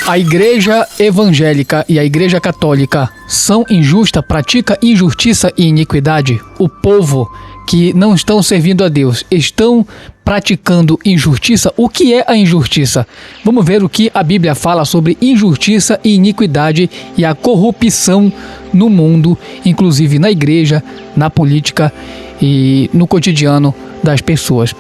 A igreja evangélica e a igreja católica são injustas, praticam injustiça e iniquidade. O povo que não estão servindo a Deus estão praticando injustiça. O que é a injustiça? Vamos ver o que a Bíblia fala sobre injustiça e iniquidade e a corrupção no mundo, inclusive na igreja, na política e no cotidiano das pessoas.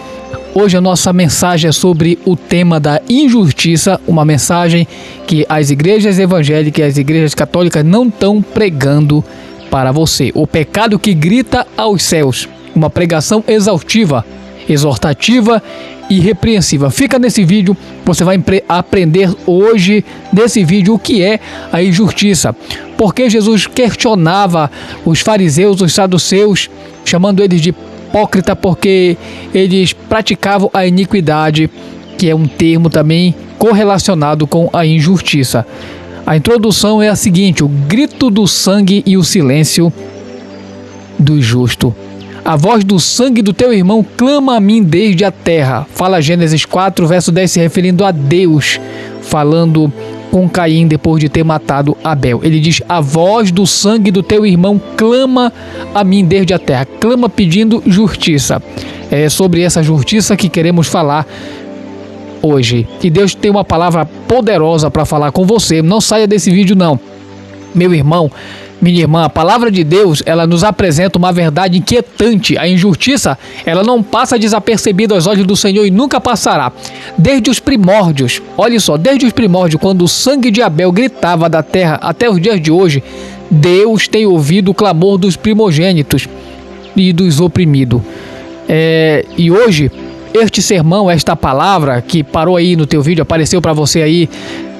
Hoje a nossa mensagem é sobre o tema da injustiça, uma mensagem que as igrejas evangélicas e as igrejas católicas não estão pregando para você. O pecado que grita aos céus, uma pregação exaustiva, exortativa e repreensiva. Fica nesse vídeo, você vai aprender hoje nesse vídeo o que é a injustiça. Porque Jesus questionava os fariseus, os saduceus, chamando eles de hipócrita porque eles praticavam a iniquidade, que é um termo também correlacionado com a injustiça. A introdução é a seguinte: o grito do sangue e o silêncio do justo. A voz do sangue do teu irmão clama a mim desde a terra. Fala Gênesis 4, verso 10, se referindo a Deus, falando com Caim depois de ter matado Abel. Ele diz: a voz do sangue do teu irmão clama a mim desde a terra. Clama pedindo justiça. É sobre essa justiça que queremos falar hoje. E Deus tem uma palavra poderosa para falar com você. Não saia desse vídeo não. Meu irmão, minha irmã, a palavra de Deus, ela nos apresenta uma verdade inquietante. A injustiça, ela não passa desapercebida aos olhos do Senhor e nunca passará. Desde os primórdios, olha só, desde os primórdios, quando o sangue de Abel gritava da terra até os dias de hoje, Deus tem ouvido o clamor dos primogênitos e dos oprimidos. E hoje, este sermão, esta palavra que parou aí no teu vídeo, apareceu para você aí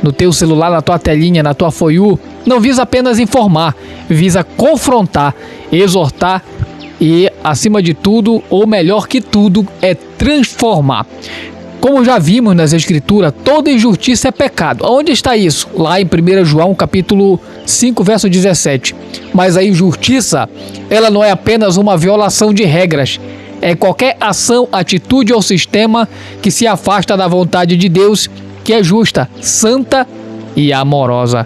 no teu celular, na tua telinha, na tua For You, não visa apenas informar, visa confrontar, exortar e, acima de tudo, ou melhor que tudo, é transformar. Como já vimos nas Escrituras, toda injustiça é pecado. Onde está isso? Lá em 1 João, capítulo 5, verso 17. Mas a injustiça, ela não é apenas uma violação de regras. É qualquer ação, atitude ou sistema que se afasta da vontade de Deus, que é justa, santa e amorosa.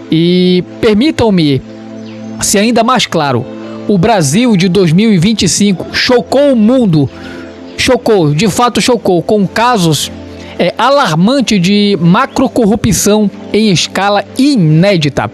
E permitam-me ser ainda mais claro: o Brasil de 2025 chocou o mundo, de fato chocou, com casos alarmantes de macrocorrupção em escala inédita.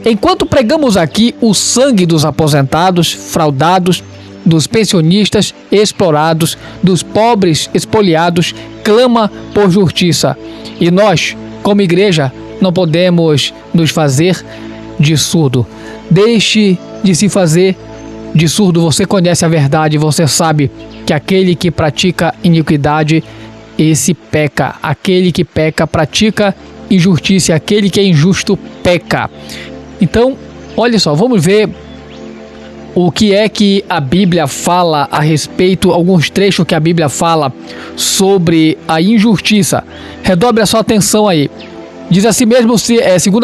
Enquanto pregamos aqui, o sangue dos aposentados, fraudados, dos pensionistas explorados, dos pobres expoliados, clama por justiça. E nós, como igreja, não podemos nos fazer de surdo. Deixe de se fazer de surdo. Você conhece a verdade, você sabe que aquele que pratica iniquidade, esse peca. Aquele que peca pratica injustiça, aquele que é injusto peca. Então, olha só, vamos ver o que é que a Bíblia fala a respeito, alguns trechos que a Bíblia fala sobre a injustiça. Redobre a sua atenção aí. Diz assim mesmo, 2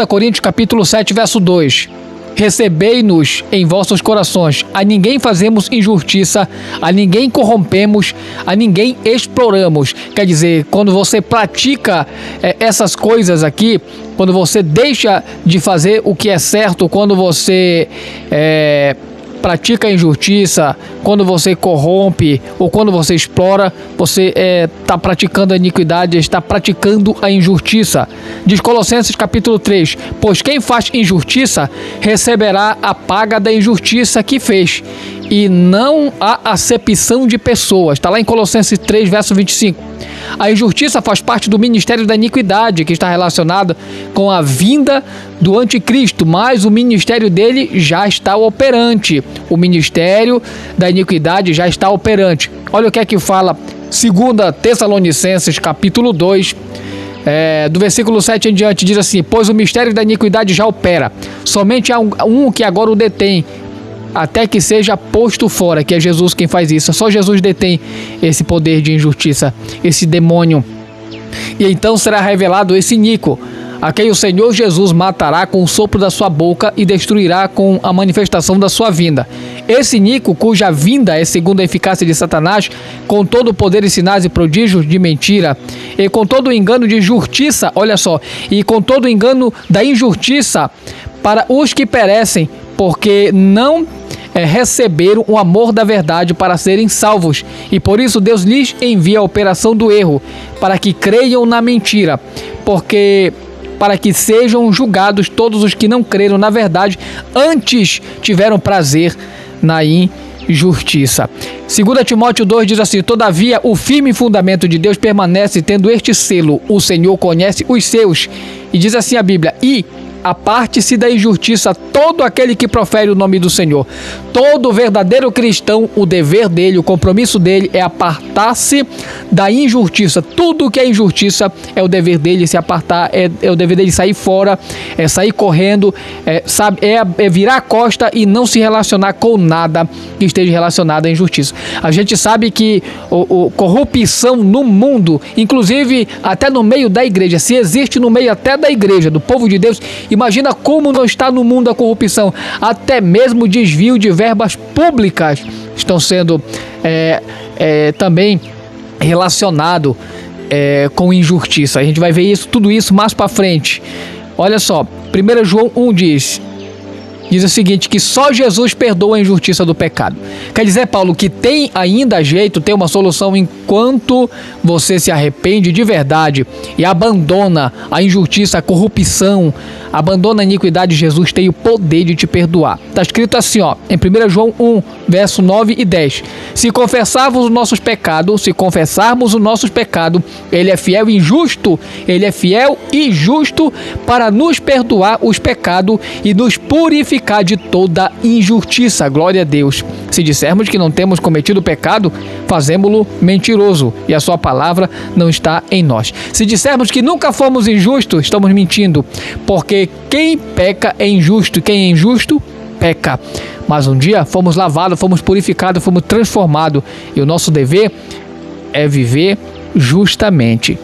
Coríntios capítulo 7, verso 2. Recebei-nos em vossos corações, a ninguém fazemos injustiça, a ninguém corrompemos, a ninguém exploramos. Quer dizer, quando você pratica essas coisas aqui, quando você deixa de fazer o que é certo, quando você pratica a injustiça, quando você corrompe ou quando você explora, você está praticando a iniquidade, está praticando a injustiça. Diz Colossenses capítulo 3, pois quem faz injustiça receberá a paga da injustiça que fez, e não há acepção de pessoas. Está lá em Colossenses 3, verso 25. A injustiça faz parte do ministério da iniquidade, que está relacionado com a vinda do anticristo, mas o ministério dele já está operante. O ministério da iniquidade já está operante. Olha o que é que fala 2 Tessalonicenses capítulo 2, do versículo 7 em diante, diz assim: pois o mistério da iniquidade já opera, somente há um que agora o detém, até que seja posto fora, que é Jesus quem faz isso. Só Jesus detém esse poder de injustiça, esse demônio. E então será revelado esse iníquo, a quem o Senhor Jesus matará com o sopro da sua boca e destruirá com a manifestação da sua vinda. Esse iníquo, cuja vinda é segundo a eficácia de Satanás, com todo o poder e sinais e prodígios de mentira, e com todo o engano de justiça, olha só, e com todo o engano da injustiça para os que perecem, porque não receberam o amor da verdade para serem salvos, e por isso Deus lhes envia a operação do erro, para que creiam na mentira, para que sejam julgados todos os que não creram na verdade, antes tiveram prazer na injustiça. 2 Timóteo 2 diz assim: todavia o firme fundamento de Deus permanece, tendo este selo: o Senhor conhece os seus. E diz assim a Bíblia: e aparte-se da injustiça todo aquele que profere o nome do Senhor. Todo verdadeiro cristão, o dever dele, o compromisso dele é apartar-se da injustiça. Tudo que é injustiça é o dever dele se apartar, é o dever dele sair fora, é sair correndo, é virar a costa e não se relacionar com nada que esteja relacionado à injustiça. A gente sabe que corrupção no mundo, inclusive até no meio da igreja, se existe no meio até da igreja, do povo de Deus, imagina como não está no mundo a corrupção. Até mesmo desvio de verbas públicas estão sendo também relacionado com injustiça. A gente vai ver tudo isso mais para frente. Olha só, 1 João 1 diz o seguinte, que só Jesus perdoa a injustiça do pecado. Quer dizer, Paulo, que tem ainda jeito, tem uma solução enquanto você se arrepende de verdade e abandona a injustiça, a corrupção, abandona a iniquidade. Jesus tem o poder de te perdoar. Está escrito assim, em 1 João 1, verso 9 e 10. Se confessarmos os nossos pecados, Ele é fiel e justo, para nos perdoar os pecados e nos purificar de toda injustiça. Glória a Deus. Se dissermos que não temos cometido pecado, fazemo-lo mentiroso e a sua palavra não está em nós. Se dissermos que nunca fomos injustos, estamos mentindo, porque quem peca é injusto, quem é injusto peca. Mas um dia fomos lavados, fomos purificados, fomos transformados, e o nosso dever é viver justamente.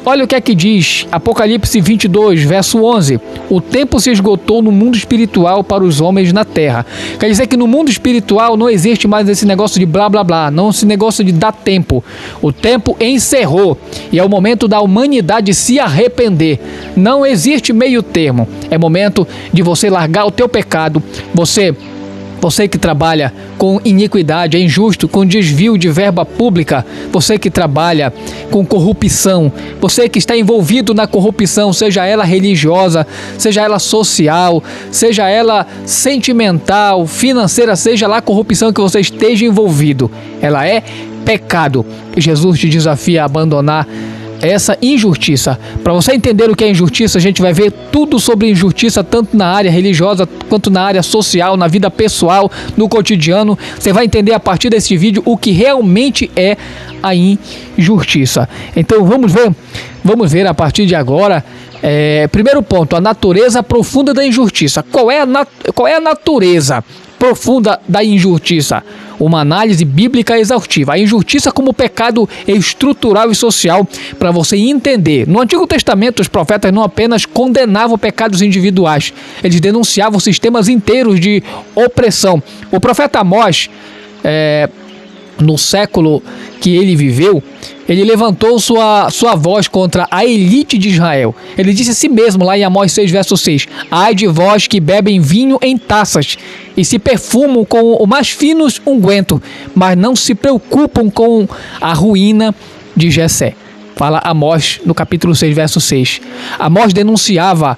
Olha o que é que diz Apocalipse 22, verso 11. O tempo se esgotou no mundo espiritual para os homens na terra. Quer dizer que no mundo espiritual não existe mais esse negócio de blá blá blá, não esse negócio de dar tempo. O tempo encerrou e é o momento da humanidade se arrepender. Não existe meio termo. É momento de você largar o teu pecado. Você que trabalha com iniquidade, é injusto, com desvio de verba pública, você que trabalha com corrupção, você que está envolvido na corrupção, seja ela religiosa, seja ela social, seja ela sentimental, financeira, seja lá a corrupção que você esteja envolvido, ela é pecado. E Jesus te desafia a abandonar essa injustiça. Para você entender o que é injustiça, a gente vai ver tudo sobre injustiça, tanto na área religiosa quanto na área social, na vida pessoal, no cotidiano. Você vai entender a partir desse vídeo o que realmente é a injustiça. Então vamos ver a partir de agora. Primeiro ponto, a natureza profunda da injustiça. Qual é a natureza profunda da injustiça? Uma análise bíblica exaustiva. A injustiça como pecado estrutural e social, para você entender. No Antigo Testamento, os profetas não apenas condenavam pecados individuais, eles denunciavam sistemas inteiros de opressão. O profeta Amós, no século que ele viveu, ele levantou sua voz contra a elite de Israel. Ele disse a si mesmo, lá em Amós 6, verso 6, ai de vós que bebem vinho em taças e se perfumam com o mais fino unguento, mas não se preocupam com a ruína de Jessé. Fala Amós no capítulo 6, verso 6. Amós denunciava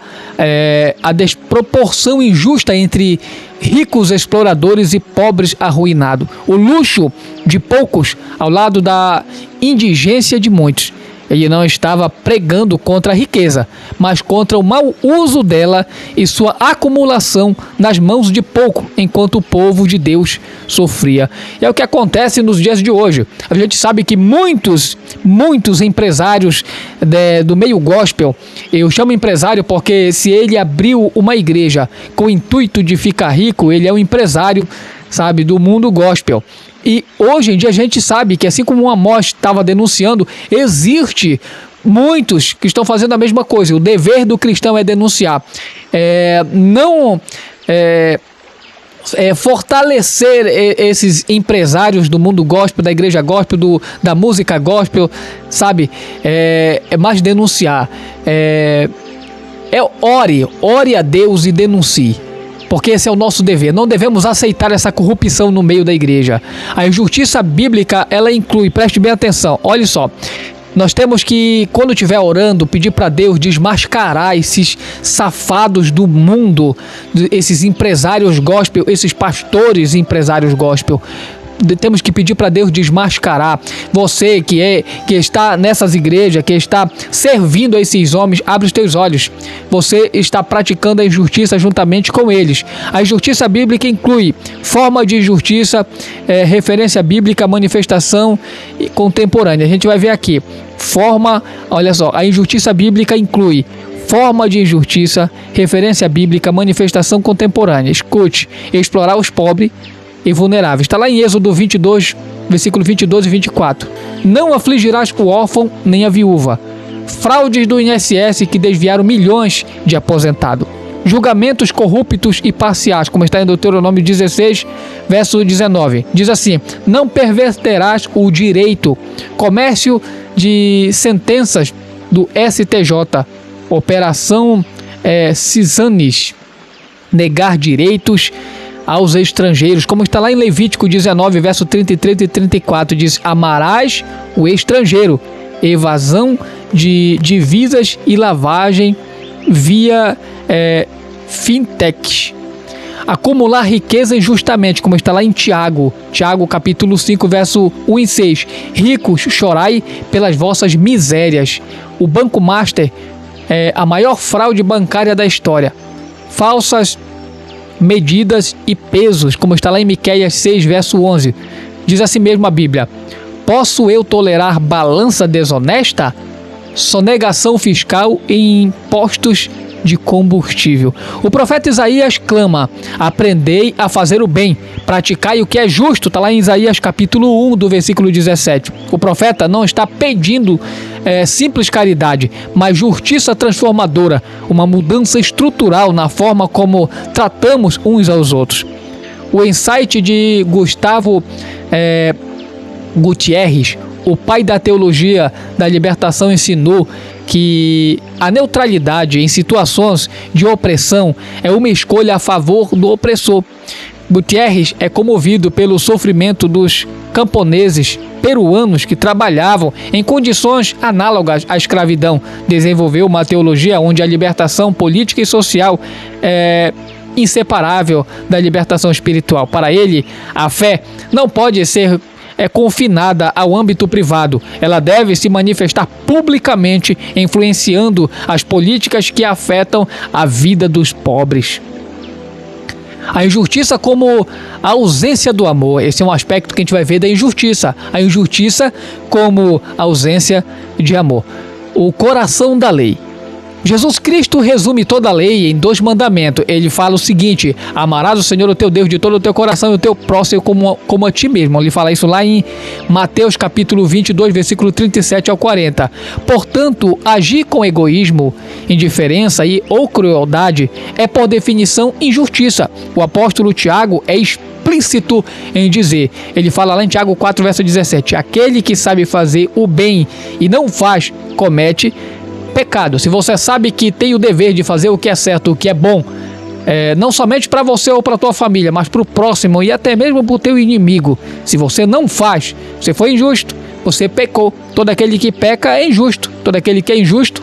a desproporção injusta entre ricos exploradores e pobres arruinados. O luxo de poucos ao lado da indigência de muitos. Ele não estava pregando contra a riqueza, mas contra o mau uso dela e sua acumulação nas mãos de pouco, enquanto o povo de Deus sofria. E é o que acontece nos dias de hoje. A gente sabe que muitos empresários do meio gospel, eu chamo empresário porque se ele abriu uma igreja com o intuito de ficar rico, ele é um empresário, sabe, do mundo gospel. E hoje em dia a gente sabe que, assim como o Amós estava denunciando, existe muitos que estão fazendo a mesma coisa. O dever do cristão é denunciar. fortalecer esses empresários do mundo gospel, da igreja gospel, da música gospel, sabe? É mais denunciar. Ore a Deus e denuncie. Porque esse é o nosso dever. Não devemos aceitar essa corrupção no meio da igreja. A injustiça bíblica, ela inclui, preste bem atenção, olha só. Nós temos que, quando estiver orando, pedir para Deus desmascarar esses safados do mundo, esses empresários gospel, esses pastores empresários gospel. Temos que pedir para Deus desmascarar. Você que está nessas igrejas, que está servindo a esses homens, abre os teus olhos. Você está praticando a injustiça juntamente com eles. A injustiça bíblica inclui forma de injustiça, referência bíblica, manifestação contemporânea. A gente vai ver aqui. Olha só, a injustiça bíblica inclui forma de injustiça, referência bíblica, manifestação contemporânea. Escute, explorar os pobres e vulneráveis. Está lá em Êxodo 22, versículo 22 e 24. Não afligirás o órfão nem a viúva. Fraudes do INSS que desviaram milhões de aposentados. Julgamentos corruptos e parciais, como está em Deuteronômio 16, verso 19. Diz assim: não perverterás o direito. Comércio de sentenças do STJ. Operação Cisanes. Negar direitos aos estrangeiros, como está lá em Levítico 19, verso 33 e 34, diz: amarás o estrangeiro, evasão de divisas e lavagem via fintech. Acumular riqueza injustamente, como está lá em Tiago capítulo 5, verso 1 e 6. Ricos, chorai pelas vossas misérias. O Banco Master é a maior fraude bancária da história. Falsas medidas e pesos, como está lá em Miqueias 6, verso 11. Diz assim mesmo a Bíblia: posso eu tolerar balança desonesta? Sonegação fiscal e impostos de combustível. O profeta Isaías clama: aprendei a fazer o bem, praticai o que é justo. Está lá em Isaías capítulo 1, do versículo 17. O profeta não está pedindo simples caridade, mas justiça transformadora, uma mudança estrutural na forma como tratamos uns aos outros. O insight de Gustavo Gutierrez, o pai da teologia da libertação, ensinou que a neutralidade em situações de opressão é uma escolha a favor do opressor. Gutierrez é comovido pelo sofrimento dos camponeses peruanos que trabalhavam em condições análogas à escravidão. Desenvolveu uma teologia onde a libertação política e social é inseparável da libertação espiritual. Para ele, a fé não pode ser confinada ao âmbito privado. Ela deve se manifestar publicamente, influenciando as políticas que afetam a vida dos pobres. A injustiça como a ausência do amor. Esse é um aspecto que a gente vai ver da injustiça. A injustiça como a ausência de amor. O coração da lei. Jesus Cristo resume toda a lei em 2 mandamentos. Ele fala o seguinte: amarás o Senhor o teu Deus de todo o teu coração e o teu próximo como a ti mesmo. Ele fala isso lá em Mateus capítulo 22, versículo 37 ao 40. Portanto, agir com egoísmo, indiferença ou crueldade é por definição injustiça. O apóstolo Tiago é explícito em dizer, ele fala lá em Tiago 4, verso 17: aquele que sabe fazer o bem e não faz, comete pecado. Se você sabe que tem o dever de fazer o que é certo, o que é bom, não somente para você ou para tua família, mas para o próximo e até mesmo para o teu inimigo, se você não faz, você foi injusto, você pecou. Todo aquele que peca é injusto, todo aquele que é injusto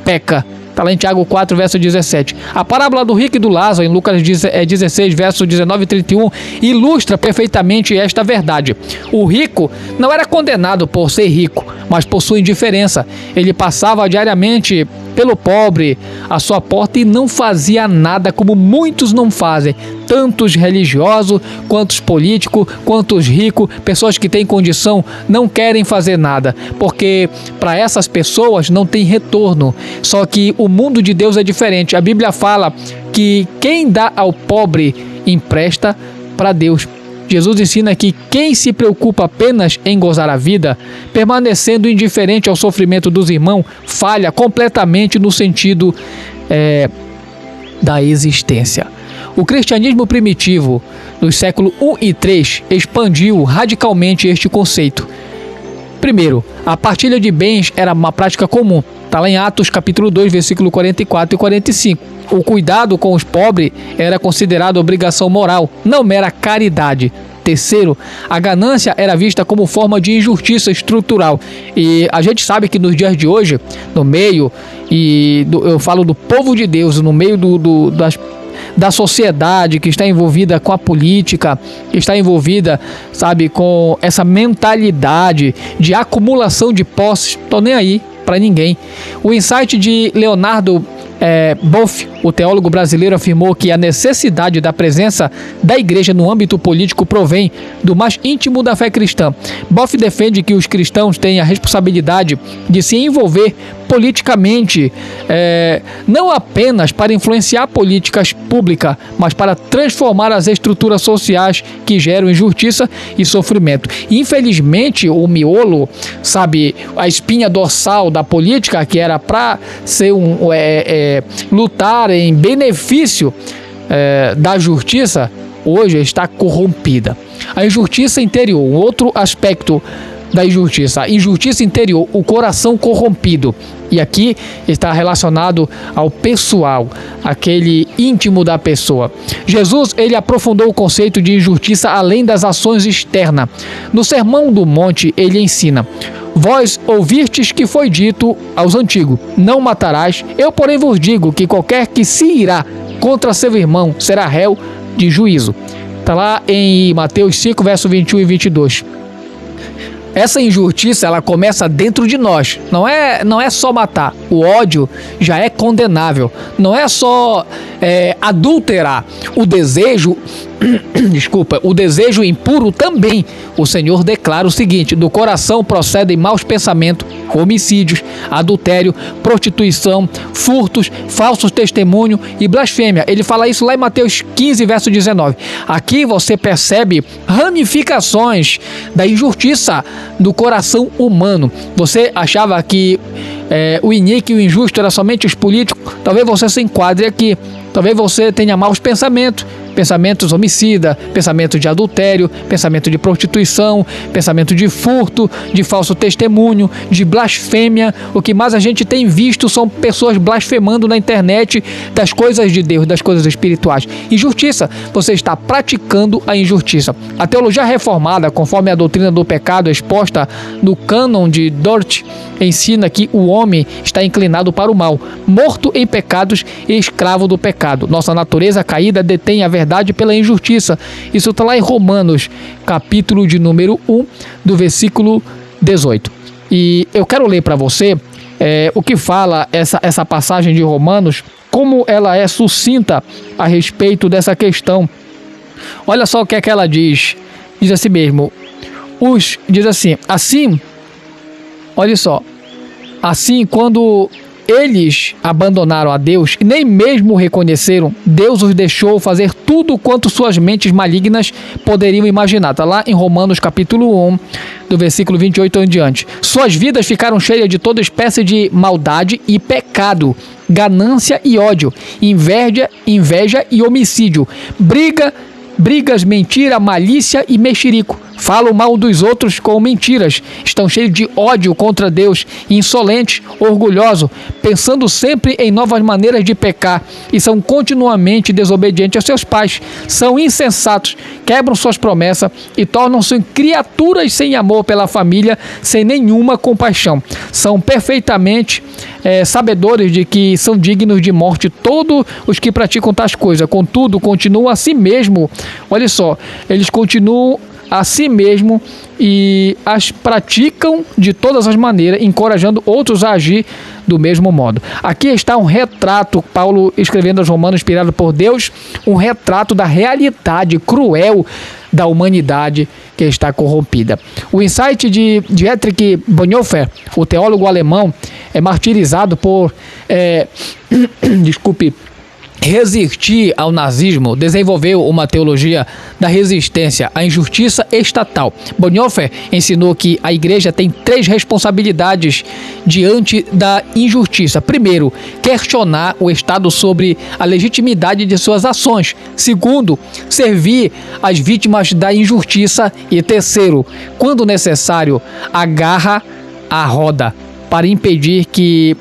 peca. Está lá em Tiago 4, verso 17. A parábola do rico e do Lázaro, em Lucas 16, verso 19 e 31, ilustra perfeitamente esta verdade. O rico não era condenado por ser rico, mas por sua indiferença. Ele passava diariamente pelo pobre à sua porta e não fazia nada, como muitos não fazem. Tanto os religiosos, quanto os políticos, quanto os ricos, pessoas que têm condição, não querem fazer nada, porque para essas pessoas não tem retorno. Só que o mundo de Deus é diferente. A Bíblia fala que quem dá ao pobre empresta para Deus. Jesus ensina que quem se preocupa apenas em gozar a vida, permanecendo indiferente ao sofrimento dos irmãos, falha completamente no sentido da existência. O cristianismo primitivo, nos séculos I e III, expandiu radicalmente este conceito. Primeiro, a partilha de bens era uma prática comum. Está lá em Atos capítulo 2, versículo 44 e 45. O cuidado com os pobres era considerado obrigação moral, não mera caridade. Terceiro, a ganância era vista como forma de injustiça estrutural. E a gente sabe que nos dias de hoje, no meio, eu falo do povo de Deus, no meio da sociedade que está envolvida com a política, que está envolvida, sabe, com essa mentalidade de acumulação de posses, tô nem aí para ninguém. O insight de Leonardo Boff, o teólogo brasileiro, afirmou que a necessidade da presença da igreja no âmbito político provém do mais íntimo da fé cristã. Boff defende que os cristãos têm a responsabilidade de se envolver politicamente, não apenas para influenciar políticas públicas, mas para transformar as estruturas sociais que geram injustiça e sofrimento. Infelizmente, o miolo, sabe, a espinha dorsal da política, que era para ser lutar em benefício da justiça, hoje está corrompida. A injustiça interior, outro aspecto da injustiça, a injustiça interior, o coração corrompido. E aqui está relacionado ao pessoal, aquele íntimo da pessoa. Jesus, ele aprofundou o conceito de injustiça além das ações externas. No Sermão do Monte, ele ensina: vós ouvistes que foi dito aos antigos, não matarás. Eu, porém, vos digo que qualquer que se irá contra seu irmão será réu de juízo. Está lá em Mateus 5, verso 21 e 22. Essa injustiça, ela começa dentro de nós. Não é só matar. O ódio já é condenável. Não é só adulterar. O desejo o desejo impuro também. O Senhor declara o seguinte: do coração procedem maus pensamentos, homicídios, adultério, prostituição, furtos, falsos testemunhos e blasfêmia. Ele fala isso lá em Mateus 15, verso 19. Aqui você percebe ramificações da injustiça do coração humano. Você achava que o iníquo e o injusto era somente os políticos? Talvez você se enquadre aqui. Talvez você tenha maus pensamentos. Pensamentos homicida, pensamento de adultério, pensamento de prostituição, pensamento de furto, de falso testemunho, de blasfêmia. O que mais a gente tem visto são pessoas blasfemando na internet das coisas de Deus, das coisas espirituais. Injustiça, você está praticando a injustiça. A teologia reformada, conforme a doutrina do pecado exposta no cânon de Dort, ensina que o homem está inclinado para o mal, morto em pecados e escravo do pecado. Nossa natureza caída detém a verdade pela injustiça. Isso está lá em Romanos, capítulo de número 1, do versículo 18. E eu quero ler para você o que fala essa passagem de Romanos, como ela é sucinta a respeito dessa questão. Olha só o que é que ela diz. Diz assim mesmo. Diz assim, olha só. Assim, quando eles abandonaram a Deus e nem mesmo o reconheceram, Deus os deixou fazer tudo quanto suas mentes malignas poderiam imaginar. Está lá em Romanos capítulo 1, do versículo 28 em diante. Suas vidas ficaram cheias de toda espécie de maldade e pecado, ganância e ódio, inveja e homicídio, brigas, mentira, malícia e mexerico. Falam mal dos outros com mentiras. Estão cheios de ódio contra Deus, insolentes, orgulhosos, pensando sempre em novas maneiras de pecar e são continuamente desobedientes aos seus pais. São insensatos, quebram suas promessas e tornam-se criaturas sem amor pela família, sem nenhuma compaixão. São perfeitamente sabedores de que são dignos de morte todos os que praticam tais coisas. Contudo, continuam a si mesmo. Olha só, eles continuam a si mesmo e as praticam de todas as maneiras, encorajando outros a agir do mesmo modo. Aqui está um retrato, Paulo escrevendo aos Romanos, inspirado por Deus, um retrato da realidade cruel da humanidade que está corrompida. O insight de Dietrich Bonhoeffer, o teólogo alemão, é martirizado por resistir ao nazismo, desenvolveu uma teologia da resistência à injustiça estatal. Bonhoeffer ensinou que a igreja tem 3 responsabilidades diante da injustiça. Primeiro, questionar o Estado sobre a legitimidade de suas ações. Segundo, servir as vítimas da injustiça. E terceiro, quando necessário, agarra a roda para impedir que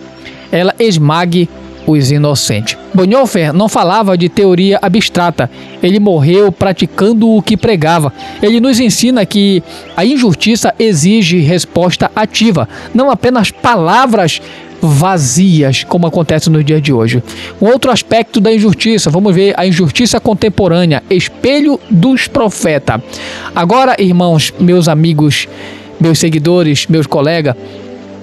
ela esmague os inocentes. Bonhoeffer não falava de teoria abstrata, ele morreu praticando o que pregava. Ele nos ensina que a injustiça exige resposta ativa, não apenas palavras vazias, como acontece no dia de hoje. Um outro aspecto da injustiça, vamos ver a injustiça contemporânea, espelho dos profetas. Agora, irmãos, meus amigos, meus seguidores, meus colegas,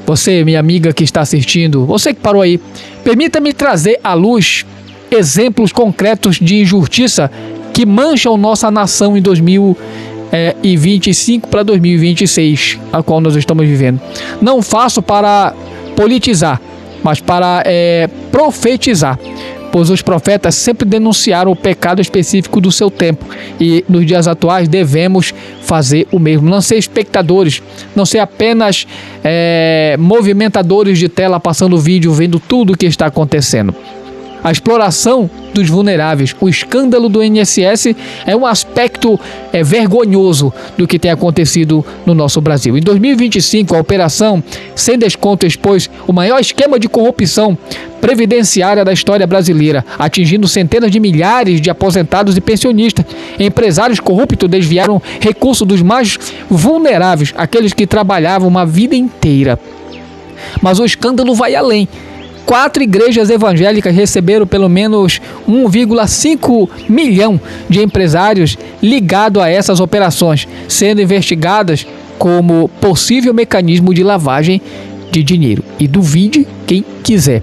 você, minha amiga que está assistindo, você que parou aí, permita-me trazer à luz exemplos concretos de injustiça que mancham nossa nação em 2025 para 2026, a qual nós estamos vivendo. Não faço para politizar, mas para profetizar, pois os profetas sempre denunciaram o pecado específico do seu tempo e nos dias atuais devemos fazer o mesmo. Não ser espectadores, não ser apenas movimentadores de tela passando vídeo, vendo tudo o que está acontecendo. A exploração dos vulneráveis, o escândalo do INSS é um aspecto vergonhoso do que tem acontecido no nosso Brasil. Em 2025, a operação Sem Desconto expôs o maior esquema de corrupção previdenciária da história brasileira, atingindo centenas de milhares de aposentados e pensionistas. Empresários corruptos desviaram recursos dos mais vulneráveis, aqueles que trabalhavam uma vida inteira. Mas o escândalo vai além. 4 igrejas evangélicas receberam pelo menos 1,5 milhão de empresários ligados a essas operações, sendo investigadas como possível mecanismo de lavagem de dinheiro. E duvide quem quiser.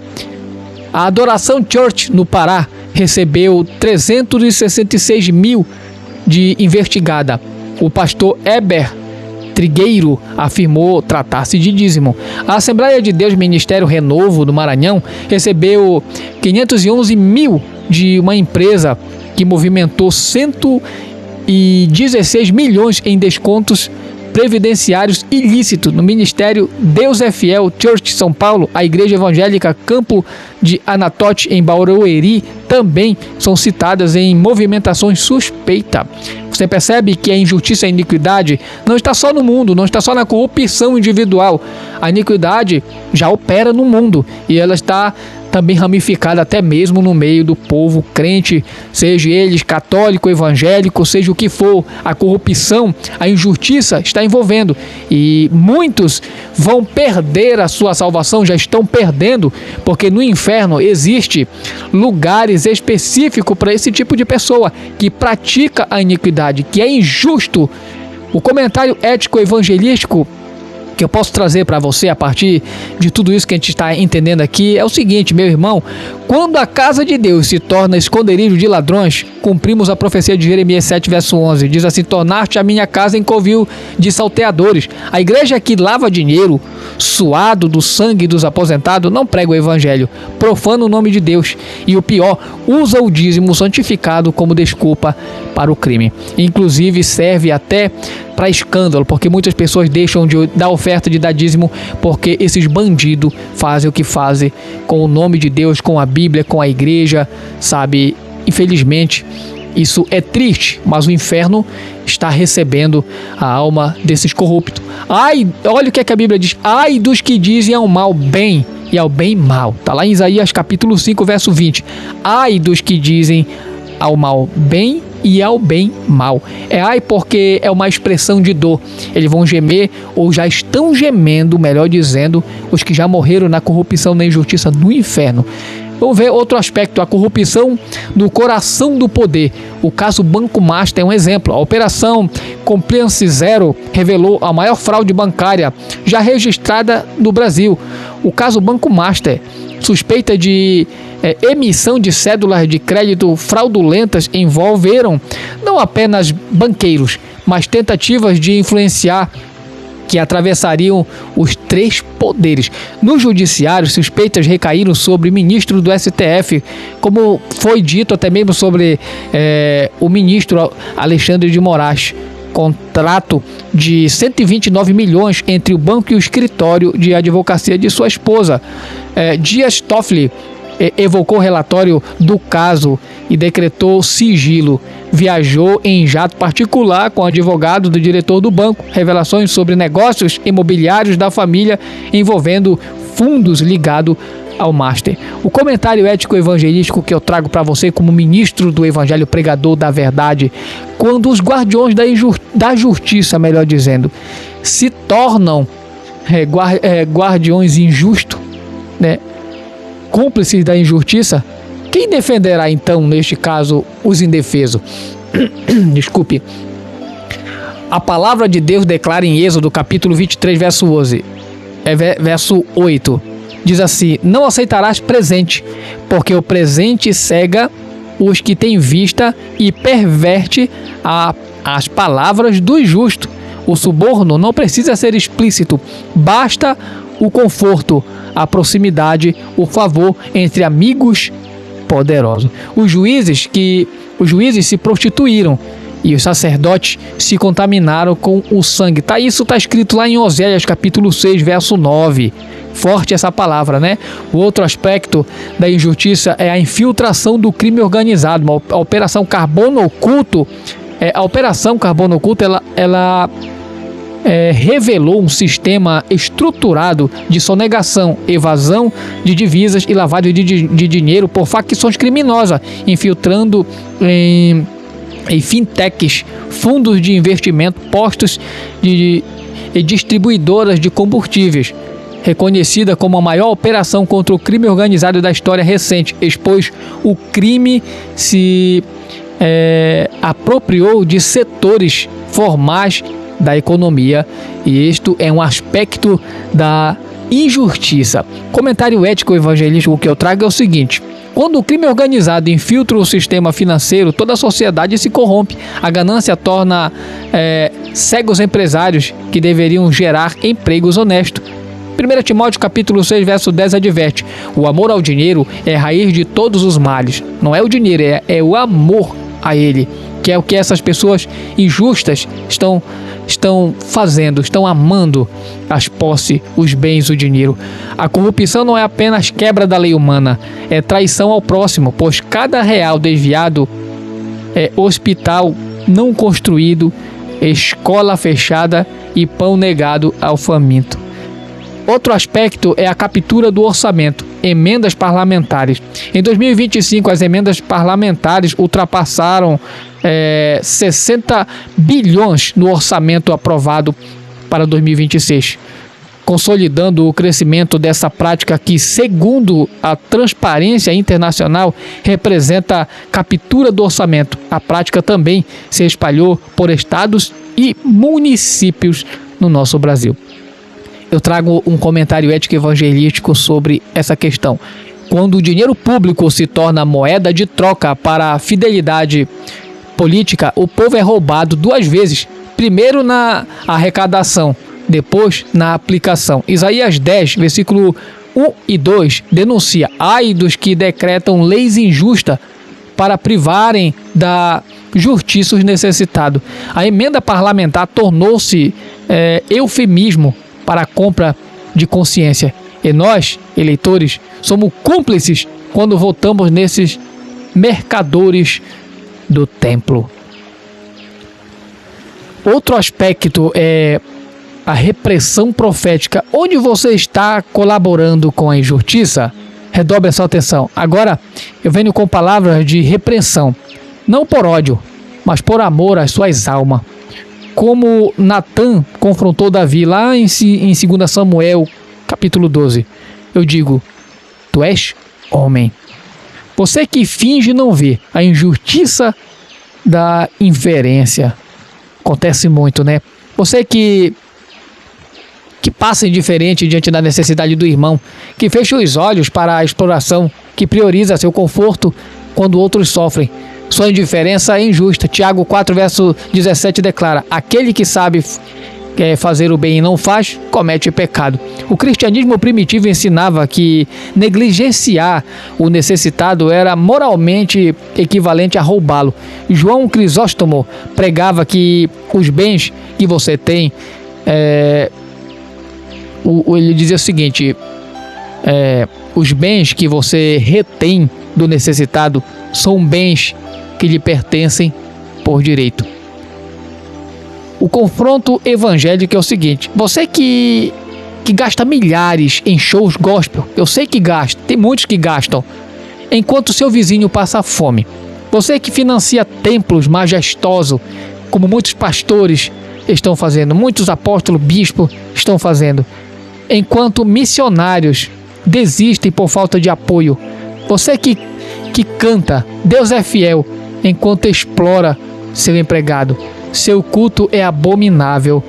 A Adoração Church, no Pará, recebeu 366 mil de investigada. O pastor Heber Trigueiro afirmou tratar-se de dízimo. A Assembleia de Deus Ministério Renovo do Maranhão recebeu 511 mil de uma empresa que movimentou 116 milhões em descontos previdenciários ilícitos. No Ministério Deus é Fiel Church São Paulo, a Igreja Evangélica Campo de Anatote em Barueri também são citadas em movimentações suspeitas. Você percebe que a injustiça e a iniquidade não está só no mundo, não está só na corrupção individual. A iniquidade já opera no mundo e ela está também ramificada até mesmo no meio do povo crente, seja eles católico, evangélico, seja o que for. A corrupção, a injustiça está envolvendo e muitos vão perder a sua salvação, já estão perdendo, porque no inferno existe lugares específicos para esse tipo de pessoa que pratica a iniquidade, que é injusto. O comentário ético evangelístico que eu posso trazer para você a partir de tudo isso que a gente está entendendo aqui é o seguinte, meu irmão: quando a casa de Deus se torna esconderijo de ladrões, cumprimos a profecia de Jeremias 7, verso 11, diz assim: tornar-te a minha casa em covil de salteadores. A igreja que lava dinheiro suado do sangue dos aposentados não prega o evangelho, profana o nome de Deus e, o pior, usa o dízimo santificado como desculpa para o crime. Inclusive serve até para escândalo, porque muitas pessoas deixam de dar oferta, de dar dízimo, porque esses bandidos fazem o que fazem com o nome de Deus, com a Bíblia, com a igreja, sabe? Infelizmente, isso é triste, mas o inferno está recebendo a alma desses corruptos. Ai, olha o que a Bíblia diz: ai dos que dizem ao mal bem e ao bem mal. Está lá em Isaías capítulo 5, verso 20. Ai dos que dizem ao mal bem e ao bem mal. Ai porque é uma expressão de dor. Eles vão gemer, ou já estão gemendo, melhor dizendo, os que já morreram na corrupção, na injustiça, no inferno. Vamos ver outro aspecto: a corrupção no coração do poder. O caso Banco Master é um exemplo. A operação Compliance Zero revelou a maior fraude bancária já registrada no Brasil. O caso Banco Master, suspeita de emissão de cédulas de crédito fraudulentas, envolveram não apenas banqueiros, mas tentativas de influenciar que atravessariam os 3 poderes. No judiciário, suspeitas recaíram sobre o ministro do STF, como foi dito até mesmo sobre o ministro Alexandre de Moraes. Contrato de 129 milhões entre o banco e o escritório de advocacia de sua esposa. Dias Toffoli evocou o relatório do caso e decretou sigilo. Viajou em jato particular com o advogado do diretor do banco. Revelações sobre negócios imobiliários da família envolvendo fundos ligados ao Master. O comentário ético evangelístico que eu trago para você como ministro do Evangelho, pregador da verdade: quando os guardiões da justiça, melhor dizendo, se tornam guardiões injustos, né, cúmplices da injustiça, quem defenderá então, neste caso, os indefesos? Desculpe. A palavra de Deus declara em Êxodo capítulo 23, verso 8. Diz assim: não aceitarás presente, porque o presente cega os que têm vista e perverte as palavras do justo. O suborno não precisa ser explícito, basta o conforto, a proximidade, o favor entre amigos poderosos. Os juízes se prostituíram e os sacerdotes se contaminaram com o sangue. Isso está escrito lá em Oséias capítulo 6, verso 9. Forte essa palavra, né? O outro aspecto da injustiça é a infiltração do crime organizado. A Operação Carbono Oculto, ela revelou um sistema estruturado de sonegação, evasão de divisas e lavagem de dinheiro por facções criminosas, infiltrando em fintechs, fundos de investimento, postos e distribuidoras de combustíveis. Reconhecida como a maior operação contra o crime organizado da história recente, expôs o crime se apropriou de setores formais da economia, e isto é um aspecto da injustiça. Comentário ético evangelístico que eu trago é o seguinte: quando o crime organizado infiltra o sistema financeiro, toda a sociedade se corrompe. A ganância torna cegos empresários que deveriam gerar empregos honestos. 1 Timóteo capítulo 6, verso 10 adverte: o amor ao dinheiro é a raiz de todos os males. Não é o dinheiro, é o amor a ele, que é o que essas pessoas injustas estão fazendo, estão amando as posses, os bens, o dinheiro. A corrupção não é apenas quebra da lei humana, é traição ao próximo, pois cada real desviado é hospital não construído, escola fechada e pão negado ao faminto. Outro aspecto é a captura do orçamento, emendas parlamentares. Em 2025, as emendas parlamentares ultrapassaram 60 bilhões no orçamento aprovado para 2026, consolidando o crescimento dessa prática que, segundo a Transparência Internacional, representa captura do orçamento. A prática também se espalhou por estados e municípios no nosso Brasil. Eu trago um comentário ético evangelístico sobre essa questão. Quando o dinheiro público se torna moeda de troca para a fidelidade política, o povo é roubado 2 vezes. Primeiro na arrecadação, depois na aplicação. Isaías 10, versículo 1 e 2 denuncia: ai dos que decretam leis injustas para privarem da justiça os necessitados. A emenda parlamentar tornou-se eufemismo para a compra de consciência. E nós, eleitores, somos cúmplices quando votamos nesses mercadores do templo. Outro aspecto é a repressão profética. Onde você está colaborando com a injustiça? Redobre a sua atenção. Agora eu venho com palavras de repreensão, não por ódio, mas por amor às suas almas. Como Natã confrontou Davi lá em 2 Samuel, capítulo 12. Eu digo: tu és homem. Você que finge não ver a injustiça da inferência. Acontece muito, né? Você que passa indiferente diante da necessidade do irmão, que fecha os olhos para a exploração, que prioriza seu conforto quando outros sofrem. Sua indiferença é injusta. Tiago 4, verso 17 declara: aquele que sabe quer fazer o bem e não faz, comete pecado. O cristianismo primitivo ensinava que negligenciar o necessitado era moralmente equivalente a roubá-lo. João Crisóstomo pregava que os bens que você tem, ele dizia o seguinte, os bens que você retém do necessitado são bens que lhe pertencem por direito. O confronto evangélico é o seguinte: você que gasta milhares em shows gospel, eu sei que gasta, tem muitos que gastam, enquanto seu vizinho passa fome. Você que financia templos majestosos, como muitos pastores estão fazendo, muitos apóstolos, bispos estão fazendo, enquanto missionários desistem por falta de apoio. Você que canta Deus é fiel, enquanto explora seu empregado. Seu culto é abominável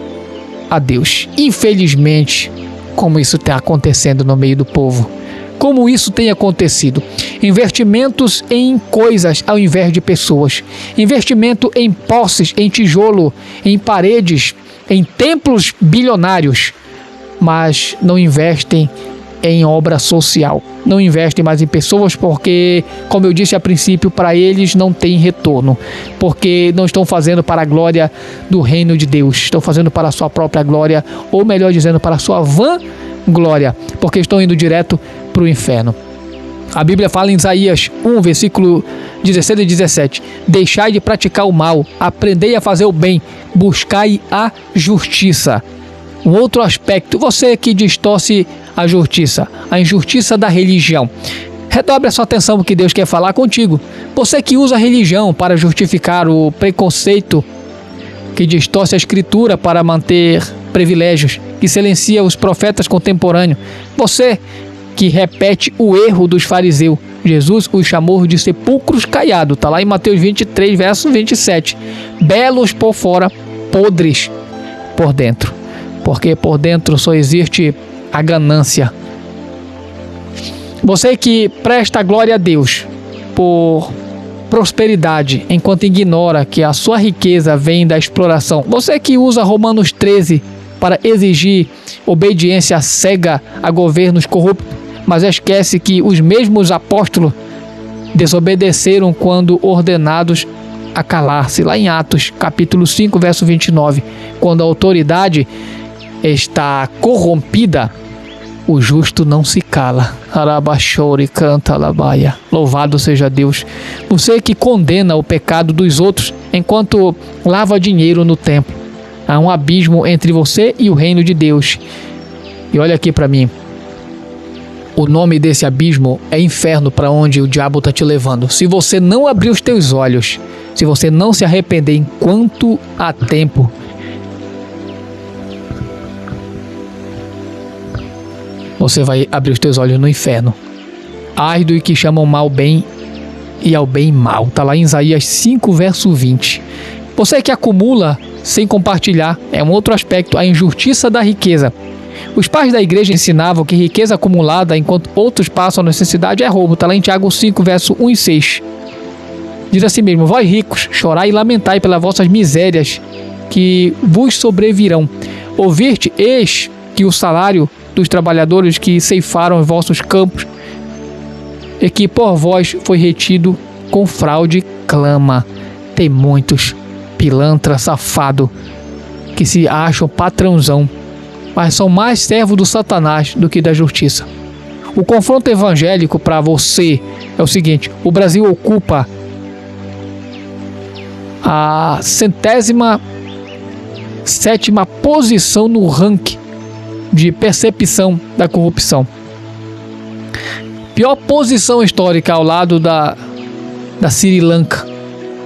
a Deus. Infelizmente, como isso está acontecendo no meio do povo. Como isso tem acontecido. Investimentos em coisas ao invés de pessoas. Investimento em posses, em tijolo, em paredes, em templos bilionários. Mas não investem em obra social. Não investem mais em pessoas porque, como eu disse a princípio, para eles não tem retorno. Porque não estão fazendo para a glória do reino de Deus. Estão fazendo para a sua própria glória, ou melhor dizendo, para a sua vã glória. Porque estão indo direto para o inferno. A Bíblia fala em Isaías 1, versículo 16 e 17. Deixai de praticar o mal, aprendei a fazer o bem, buscai a justiça. Um outro aspecto, você que distorce a justiça, a injustiça da religião. Redobre a sua atenção porque Deus quer falar contigo. Você que usa a religião para justificar o preconceito, que distorce a escritura para manter privilégios, que silencia os profetas contemporâneos. Você que repete o erro dos fariseus. Jesus os chamou de sepulcros caiados. Está lá em Mateus 23, verso 27. Belos por fora, podres por dentro. Porque por dentro só existe a ganância. Você que presta glória a Deus por prosperidade, enquanto ignora que a sua riqueza vem da exploração. Você que usa Romanos 13 para exigir obediência cega a governos corruptos, mas esquece que os mesmos apóstolos desobedeceram quando ordenados a calar-se. Lá em Atos, capítulo 5, verso 29, quando a autoridade está corrompida, o justo não se cala. Arabachore canta alabaia. Louvado seja Deus. Você que condena o pecado dos outros enquanto lava dinheiro no templo. Há um abismo entre você e o reino de Deus. E olha aqui para mim. O nome desse abismo é inferno, para onde o diabo está te levando. Se você não abrir os teus olhos, se você não se arrepender enquanto há tempo, você vai abrir os teus olhos no inferno. Ai do que chamam mal bem e ao bem mal. Está lá em Isaías 5, verso 20. Você que acumula sem compartilhar é um outro aspecto, a injustiça da riqueza. Os pais da igreja ensinavam que riqueza acumulada enquanto outros passam necessidade é roubo. Está lá em Tiago 5, verso 1 e 6. Diz assim mesmo: vós ricos, chorai e lamentai pelas vossas misérias que vos sobrevirão. Ouviste, eis que o salário dos trabalhadores que ceifaram os vossos campos e que por vós foi retido com fraude, clama. Tem muitos pilantra safado que se acham patrãozão, mas são mais servos do Satanás do que da justiça. O confronto evangélico para você é o seguinte: o Brasil ocupa a 107ª posição no ranking de percepção da corrupção. Pior posição histórica ao lado da Sri Lanka,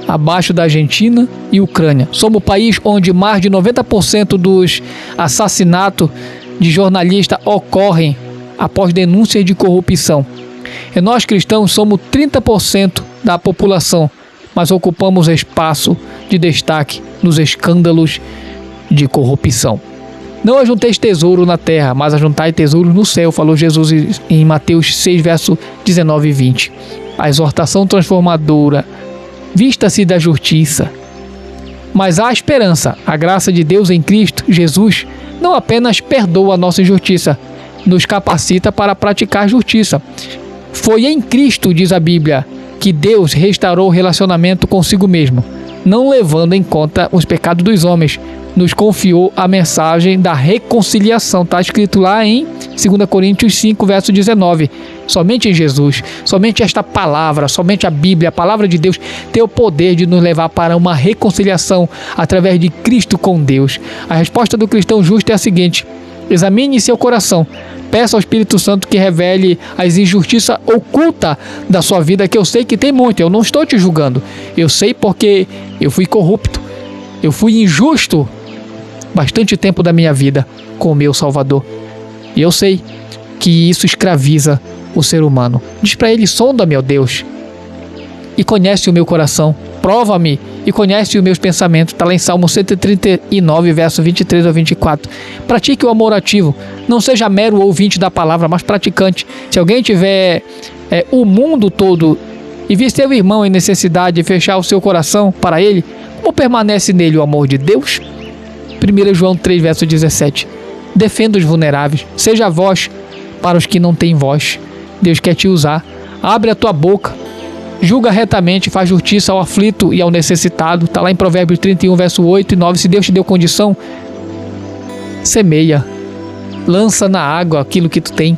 abaixo da Argentina e Ucrânia. Somos o país onde mais de 90% dos assassinatos de jornalistas ocorrem após denúncias de corrupção. E nós cristãos somos 30% da população, mas ocupamos espaço de destaque nos escândalos de corrupção. Não ajunteis tesouro na terra, mas ajuntai tesouro no céu, falou Jesus em Mateus 6, verso 19 e 20. A exortação transformadora: vista-se da justiça, Mas há esperança. A graça de Deus em Cristo Jesus não apenas perdoa a nossa injustiça, nos capacita para praticar justiça. Foi em Cristo, diz a Bíblia, que Deus restaurou o relacionamento consigo mesmo, não levando em conta os pecados dos homens. Nos confiou a mensagem da reconciliação. Está escrito lá em 2 Coríntios 5, verso 19. Somente em Jesus, somente esta palavra, somente a Bíblia, a palavra de Deus, tem o poder de nos levar para uma reconciliação através de Cristo com Deus. A resposta do cristão justo é a seguinte: examine seu coração. Peça ao Espírito Santo que revele as injustiças ocultas da sua vida, que eu sei que tem muito. Eu não estou te julgando. Eu sei porque eu fui corrupto. Eu fui injusto bastante tempo da minha vida com o meu Salvador. E eu sei que isso escraviza o ser humano. Diz para ele: sonda-me, ó Deus, e conhece o meu coração. Prova-me e conhece os meus pensamentos. Está lá em Salmo 139, verso 23 a 24. Pratique o amor ativo. Não seja mero ouvinte da palavra, mas praticante. Se alguém tiver o mundo todo e vir seu irmão em necessidade e fechar o seu coração para ele, como permanece nele o amor de Deus? 1 João 3, verso 17. Defenda os vulneráveis. Seja voz para os que não têm voz. Deus quer te usar. Abre a tua boca. Julga retamente, faz justiça ao aflito e ao necessitado. Está lá em Provérbios 31, verso 8 e 9. Se Deus te deu condição, semeia. Lança na água aquilo que tu tem,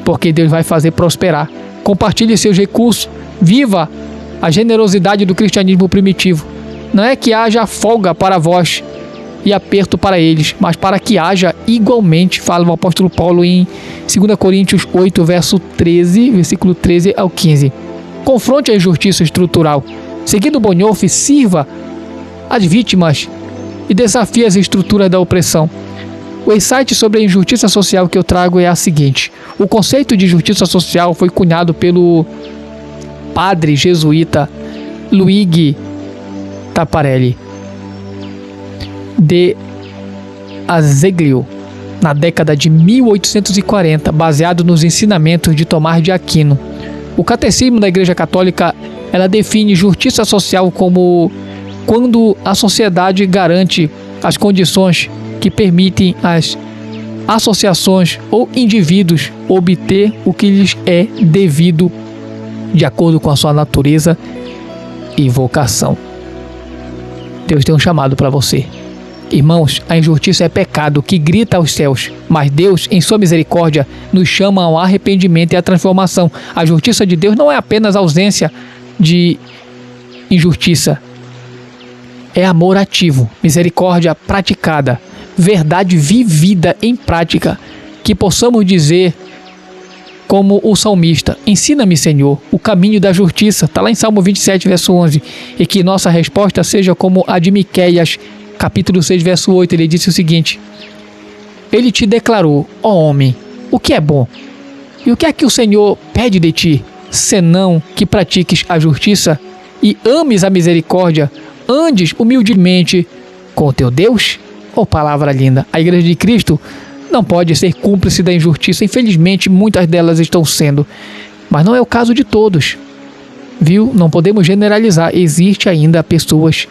porque Deus vai fazer prosperar. Compartilhe seus recursos. Viva a generosidade do cristianismo primitivo. Não é que haja folga para vós e aperto para eles, mas para que haja igualmente, fala o apóstolo Paulo em 2 Coríntios 8, verso 13, versículo 13 ao 15. Confronte a injustiça estrutural. Seguindo Bonhoeffer, sirva as vítimas e desafie as estruturas da opressão. O insight sobre a injustiça social que eu trago é a seguinte: o conceito de justiça social foi cunhado pelo padre jesuíta Luigi Taparelli de Azeglio, na década de 1840, baseado nos ensinamentos de Tomás de Aquino. O catecismo da Igreja Católica, ela define justiça social como quando a sociedade garante as condições que permitem às associações ou indivíduos obter o que lhes é devido de acordo com a sua natureza e vocação. Deus tem um chamado para você. Irmãos, a injustiça é pecado que grita aos céus, mas Deus, em sua misericórdia, nos chama ao arrependimento e à transformação. A justiça de Deus não é apenas ausência de injustiça, é amor ativo, misericórdia praticada, verdade vivida em prática, que possamos dizer como o salmista: ensina-me, Senhor, o caminho da justiça. Está lá em Salmo 27, verso 11. E que nossa resposta seja como a de Miqueias, capítulo 6, verso 8, ele disse o seguinte: ele te declarou, ó homem, o que é bom? E o que é que o Senhor pede de ti? Senão que pratiques a justiça e ames a misericórdia, andes humildemente com o teu Deus? Oh, palavra linda! A Igreja de Cristo não pode ser cúmplice da injustiça. Infelizmente, muitas delas estão sendo, mas não é o caso de todos. Viu? Não podemos generalizar. Existe ainda pessoas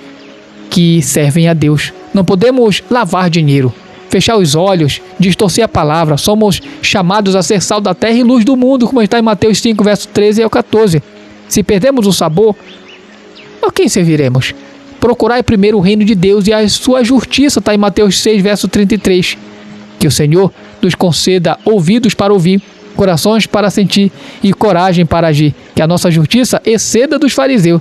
que servem a Deus. Não podemos lavar dinheiro, fechar os olhos, distorcer a palavra. Somos chamados a ser sal da terra e luz do mundo, como está em Mateus 5, verso 13 ao 14. Se perdemos o sabor, a quem serviremos? Procurai primeiro o reino de Deus e a sua justiça, está em Mateus 6, verso 33. Que o Senhor nos conceda ouvidos para ouvir, corações para sentir e coragem para agir. Que a nossa justiça exceda dos fariseus.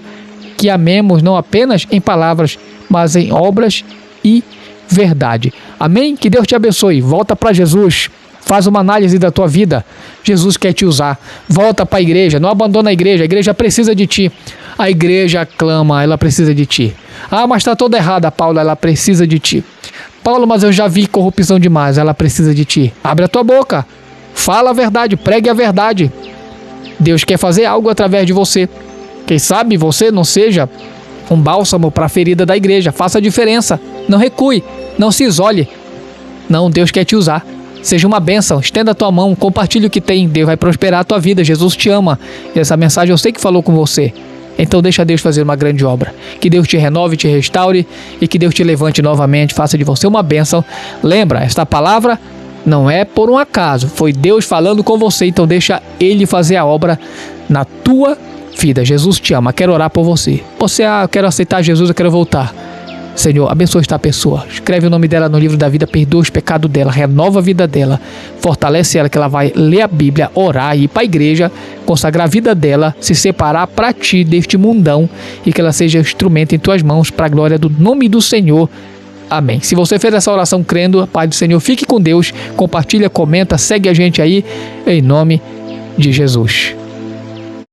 Que amemos não apenas em palavras, mas em obras e verdade. Amém? Que Deus te abençoe. Volta para Jesus. Faz uma análise da tua vida. Jesus quer te usar. Volta para a igreja. Não abandona a igreja precisa de ti. A igreja clama, ela precisa de ti. Ah, mas está toda errada, Paulo, ela precisa de ti. Paulo, mas eu já vi corrupção demais, ela precisa de ti. Abre a tua boca. Fala a verdade, pregue a verdade. Deus quer fazer algo através de você. Quem sabe você não seja um bálsamo para a ferida da igreja. Faça a diferença. Não recue. Não se isole. Não, Deus quer te usar. Seja uma bênção. Estenda a tua mão. Compartilhe o que tem. Deus vai prosperar a tua vida. Jesus te ama. E essa mensagem eu sei que falou com você. Então deixa Deus fazer uma grande obra. Que Deus te renove, te restaure e que Deus te levante novamente, faça de você uma bênção. Lembra, esta palavra não é por um acaso, foi Deus falando com você, então deixa Ele fazer a obra na tua vida. Jesus te ama, quero orar por você. Você, eu quero aceitar Jesus, eu quero voltar. Senhor, abençoa esta pessoa, escreve o nome dela no livro da vida, perdoa os pecados dela, renova a vida dela, fortalece ela, que ela vai ler a Bíblia, orar, ir para a igreja, consagrar a vida dela, se separar para ti deste mundão e que ela seja instrumento em tuas mãos para a glória do nome do Senhor. Amém. Se você fez essa oração crendo, a paz do Senhor, fique com Deus, compartilha, comenta, segue a gente aí, em nome de Jesus.